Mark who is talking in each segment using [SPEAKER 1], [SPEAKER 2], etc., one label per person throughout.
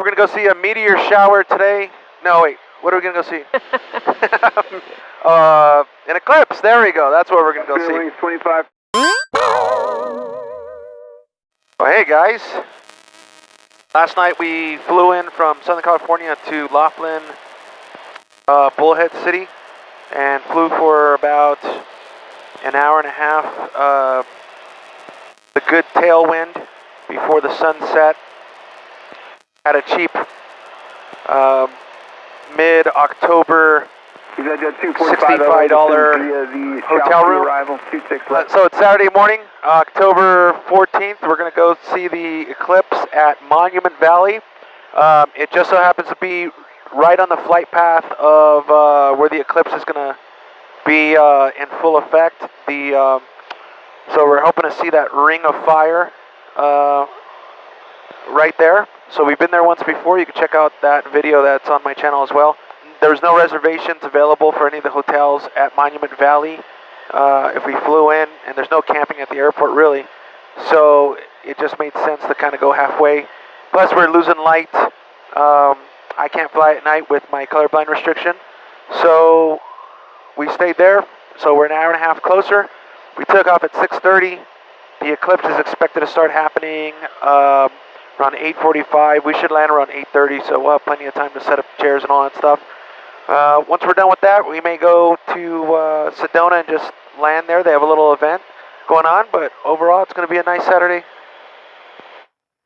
[SPEAKER 1] we're going to go see a meteor shower today. No, wait. What are we going to go see? An eclipse. There we go. That's what we're going to go see.
[SPEAKER 2] 25.
[SPEAKER 1] Oh, hey, guys. Last night we flew in from Southern California to Laughlin, Bullhead City, and flew for about an hour and a half. The good tailwind before the sun set. Had a cheap mid-October $65 hotel room. So it's Saturday morning, October 14th. We're going to go see the eclipse at Monument Valley. It just so happens to be right on the flight path of where the eclipse is going to be in full effect. So we're hoping to see that ring of fire right there. So we've been there once before. You can check out that video that's on my channel as well. There's no reservations available for any of the hotels at Monument Valley if we flew in, and there's no camping at the airport really. So it just made sense to kind of go halfway. Plus we're losing light. I can't fly at night with my colorblind restriction. So we stayed there. So we're an hour and a half closer. We took off at 6:30. The eclipse is expected to start happening around 8:45. We should land around 8:30, so we'll have plenty of time to set up chairs and all that stuff. Once we're done with that, we may go to Sedona and just land there. They have a little event going on, but overall it's going to be a nice Saturday.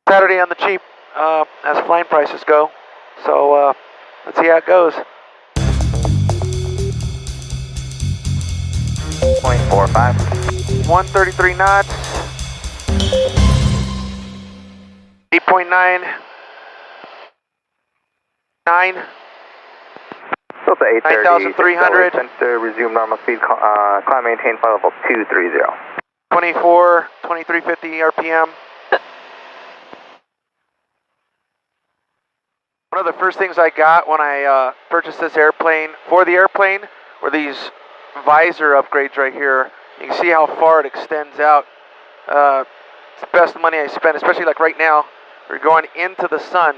[SPEAKER 1] Saturday on the cheap as flying prices go. So let's see how it goes.
[SPEAKER 2] 0.45.
[SPEAKER 1] 133 knots. 8.9. 9.
[SPEAKER 2] Delta 830.
[SPEAKER 1] 9,300.
[SPEAKER 2] Center, resume normal speed. Climb, maintain flight level 230.
[SPEAKER 1] 2350 RPM. One of the first things I got when I purchased this airplane, for the airplane, were these visor upgrades right here. You can see how far it extends out. It's the best money I spent, especially like right now. We're going into the sun.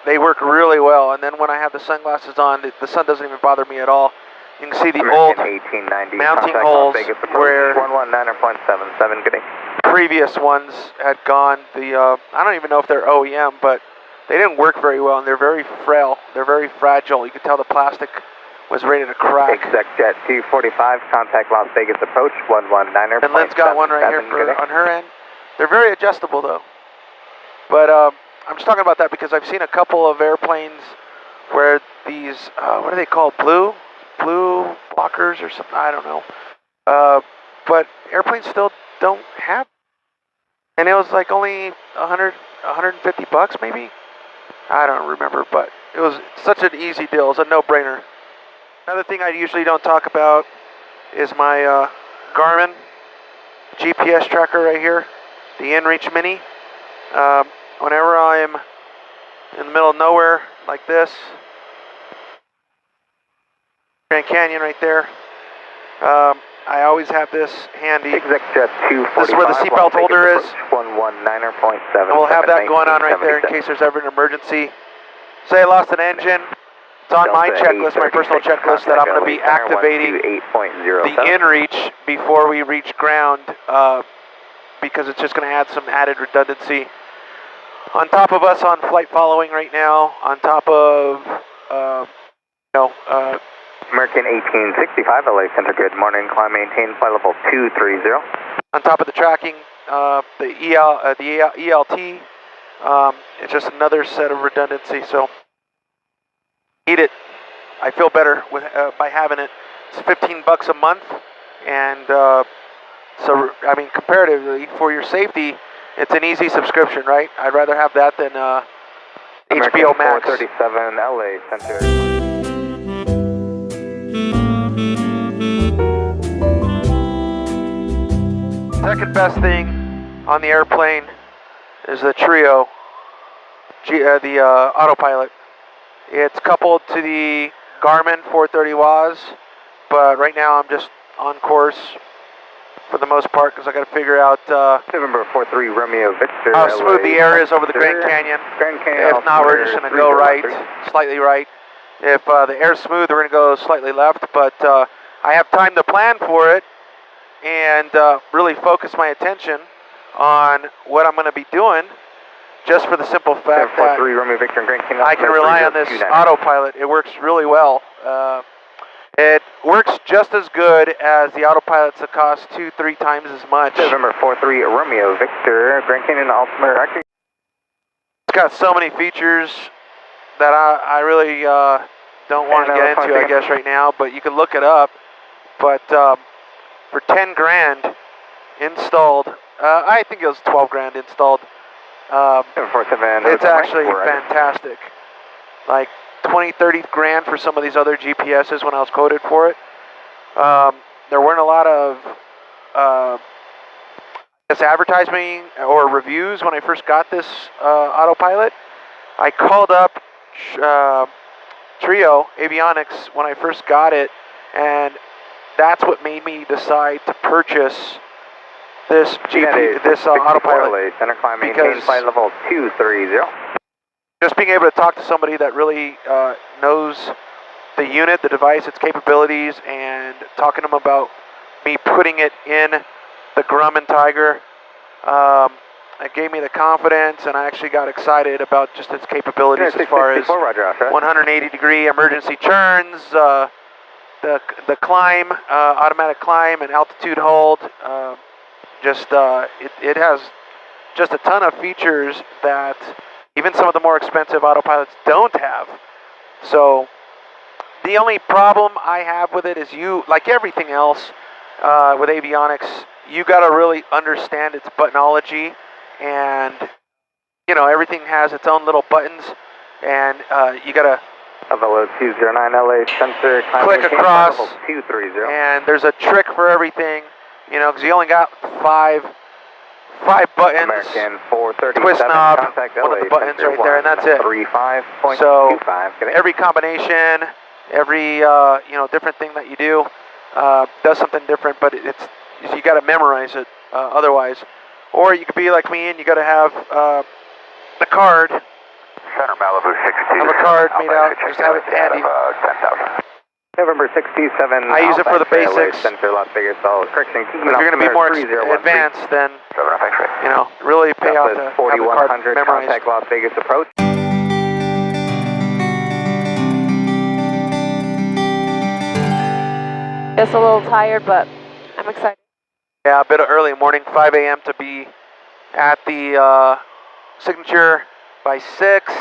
[SPEAKER 1] They work really well, and then when I have the sunglasses on, the sun doesn't even bother me at all. You can see the old mounting holes where
[SPEAKER 2] 119.77, good day.
[SPEAKER 1] Previous ones had gone. I don't even know if they're OEM, but they didn't work very well, and they're very frail. They're very fragile. You could tell the plastic was ready to crack.
[SPEAKER 2] Exec Jet 245, contact Las Vegas approach 119.77.
[SPEAKER 1] And Lynn's got one right here on her end. They're very adjustable though. But I'm just talking about that because I've seen a couple of airplanes where these, what are they called? Blue blockers or something, I don't know. But airplanes still don't have. And it was like only 150 bucks maybe? I don't remember, but it was such an easy deal. It was a no-brainer. Another thing I usually don't talk about is my Garmin GPS tracker right here, the InReach Mini. Whenever I'm in the middle of nowhere like this, Grand Canyon right there, I always have this handy.
[SPEAKER 2] Exec Jet 245,
[SPEAKER 1] this is where the seatbelt holder is.
[SPEAKER 2] 119.7.
[SPEAKER 1] And we'll have that going on right there in case there's ever an emergency. Say I lost an engine. It's on my checklist, my personal checklist, that I'm going to be activating the InReach before we reach ground because it's just going to add some added redundancy. On top of us on flight following right now, on top of,
[SPEAKER 2] American 1865, LA Center, good morning, climb, maintain, flight level 230.
[SPEAKER 1] On top of the tracking, the ELT, it's just another set of redundancy, so need it. I feel better with by having it. It's 15 bucks a month, and so I mean comparatively for your safety, it's an easy subscription, right? I'd rather have that than HBO Max.
[SPEAKER 2] 437 LA Center.
[SPEAKER 1] Second best thing on the airplane is the Trio, the autopilot. It's coupled to the Garmin 430 WAS, but right now I'm just on course for the most part, because I got to figure out
[SPEAKER 2] November 43 Romeo Victor.
[SPEAKER 1] how smooth the air is over the
[SPEAKER 2] Victor,
[SPEAKER 1] Grand Canyon.
[SPEAKER 2] Grand Canyon.
[SPEAKER 1] If not, we're just going to go right, slightly right. If the air's smooth, we're going to go slightly left, but I have time to plan for it and really focus my attention on what I'm going to be doing, just for the simple fact that
[SPEAKER 2] Romeo Victor and Grand Canyon,
[SPEAKER 1] I can rely on this autopilot. It works really well. It works just as good as the autopilots that cost 2-3 times as much.
[SPEAKER 2] November 43 Romeo Victor, Grand Canyon altimeter.
[SPEAKER 1] It's got so many features that I really don't want to get into, I guess, right now, but you can look it up. But for 10 grand installed, I think it was 12 grand installed. It's actually fantastic. Like 20-30 grand for some of these other GPSs when I was quoted for it. There weren't a lot of advertising or reviews when I first got this autopilot. I called up Trio Avionics when I first got it, and that's what made me decide to purchase this autopilot,
[SPEAKER 2] center climb
[SPEAKER 1] because
[SPEAKER 2] flight level 230.
[SPEAKER 1] Just being able to talk to somebody that really knows the unit, the device, its capabilities, and talking to them about me putting it in the Grumman Tiger, it gave me the confidence, and I actually got excited about just its capabilities as far as 180-degree emergency turns, the climb, automatic climb, and altitude hold. It has just a ton of features that even some of the more expensive autopilots don't have. So the only problem I have with it is, like everything else with avionics, you got to really understand its buttonology, and everything has its own little buttons, and you got to
[SPEAKER 2] 209 LA sensor,
[SPEAKER 1] click across,
[SPEAKER 2] 230.
[SPEAKER 1] and there's a trick for everything, because you only got five buttons.
[SPEAKER 2] American 437,
[SPEAKER 1] twist knob,
[SPEAKER 2] contact
[SPEAKER 1] one
[SPEAKER 2] LA,
[SPEAKER 1] of the buttons right there, and that's it.
[SPEAKER 2] 35.25.
[SPEAKER 1] So every combination, every different thing that you do does something different, but you got to memorize it otherwise. Or you could be like me and you got to have the card.
[SPEAKER 2] Center Malibu 62.
[SPEAKER 1] Have a card made out, just have it handy.
[SPEAKER 2] November 67.
[SPEAKER 1] I use it for the basics.
[SPEAKER 2] Center Las Vegas. Correction.
[SPEAKER 1] If you're going to be more advanced, then really pay out to have the card memorized.
[SPEAKER 2] Contact Las Vegas approach.
[SPEAKER 3] Just a little tired, but I'm excited.
[SPEAKER 1] Yeah, a bit of early morning, 5 a.m. to be at the signature by 6,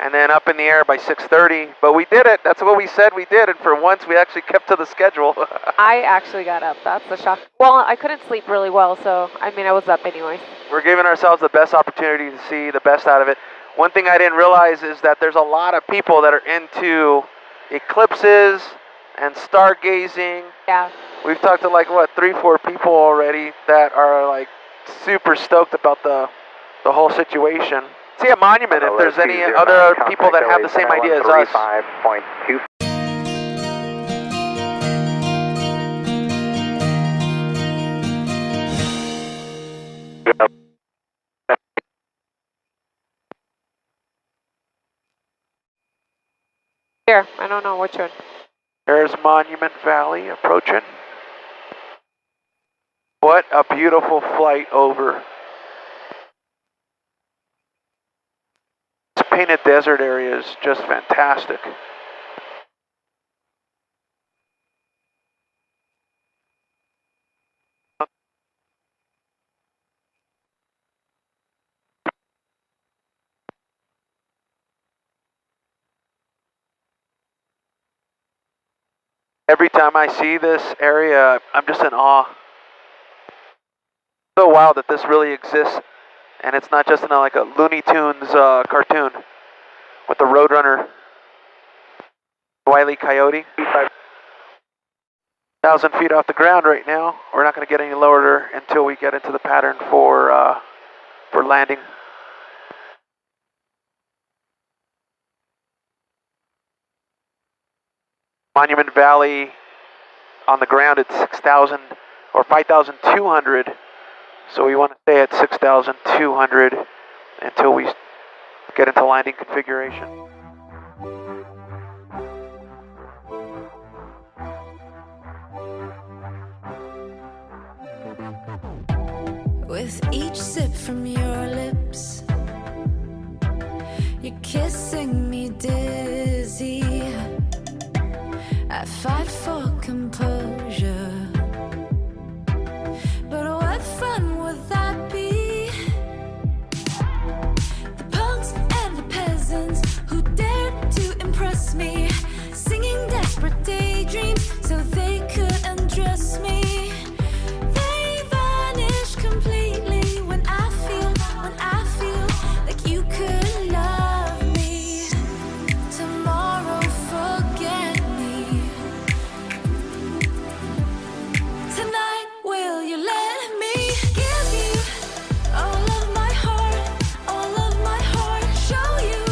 [SPEAKER 1] and then up in the air by 6:30. But we did it. That's what we said we did, and for once we actually kept to the schedule.
[SPEAKER 3] I actually got up. That's the shock. Well, I couldn't sleep really well, so I was up anyway.
[SPEAKER 1] We're giving ourselves the best opportunity to see the best out of it. One thing I didn't realize is that there's a lot of people that are into eclipses and stargazing.
[SPEAKER 3] Yeah.
[SPEAKER 1] We've talked to 3-4 people already that are super stoked about the whole situation. See at Monument if there's any other people that have the same idea as us.
[SPEAKER 2] 5.2.
[SPEAKER 3] Here, I don't know which one.
[SPEAKER 1] There's Monument Valley approaching. What a beautiful flight over. This painted desert area is just fantastic. Every time I see this area, I'm just in awe. So wild that this really exists, and it's not just in a Looney Tunes cartoon with the Roadrunner, Wile E. Coyote. 1,000 feet off the ground right now. We're not going to get any lower until we get into the pattern for landing. Monument Valley on the ground, it's 6,000 or 5,200. So we want to stay at 6,200 until we get into landing configuration.
[SPEAKER 4] With each sip from your lips, you're kissing me dizzy. I fight for composure, but what fun would that be? The punks and the peasants who dared to impress me, singing desperate daydreams so they could undress me. They vanish completely when I feel like you could love me. Tomorrow, forget me. Tonight, will you let me give you all of my heart, show you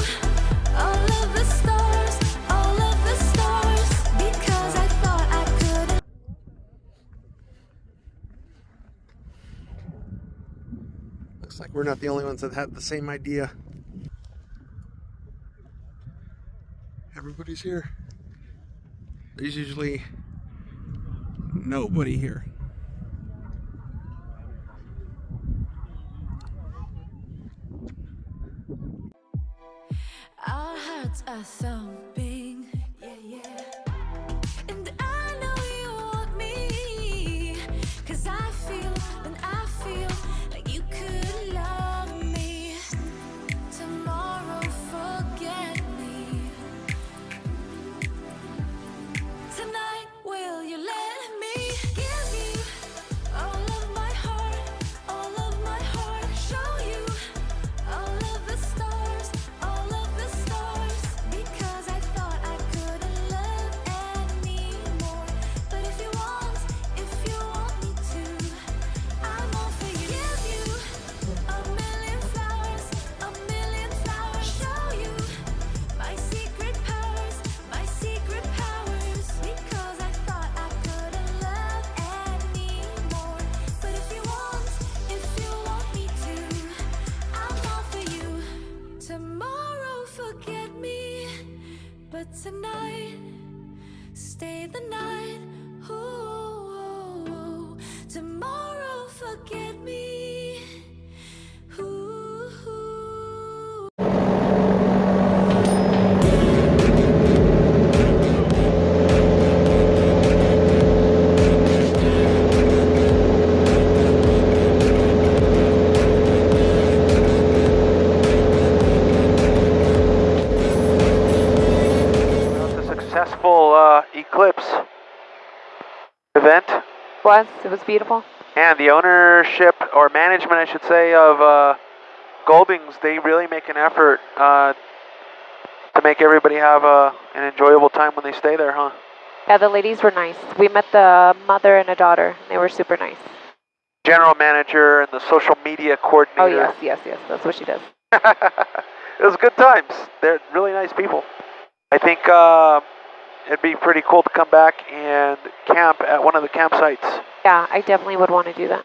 [SPEAKER 4] all of the stars, because I thought I couldn't.
[SPEAKER 1] Looks like we're not the only ones that had the same idea. Everybody's here. There's usually nobody here.
[SPEAKER 4] Our hearts are thumping, yeah. And I know you want me, 'cause I feel like you could love me. Tomorrow, forget me. Tonight, will you let me give you all of my heart, show you all of the stars, because I thought I couldn't love anymore. But if you want me to, I'm all for you. Give you a million flowers, show you my secret powers, because I thought I couldn't love anymore. But if you want me to, I'm all for you. Tomorrow, forget me, but tonight, stay the night. Ooh, tomorrow, forget me. Ooh.
[SPEAKER 1] Well, it's a successful eclipse event.
[SPEAKER 3] It was beautiful.
[SPEAKER 1] And the ownership, or management I should say, of Goldings, they really make an effort to make everybody have an enjoyable time when they stay there, huh?
[SPEAKER 3] Yeah, the ladies were nice. We met the mother and a daughter. They were super nice.
[SPEAKER 1] General manager and the social media coordinator.
[SPEAKER 3] Oh, yes. That's what she does.
[SPEAKER 1] It was good times. They're really nice people. I think it'd be pretty cool to come back and camp at one of the campsites.
[SPEAKER 3] Yeah, I definitely would want to do that.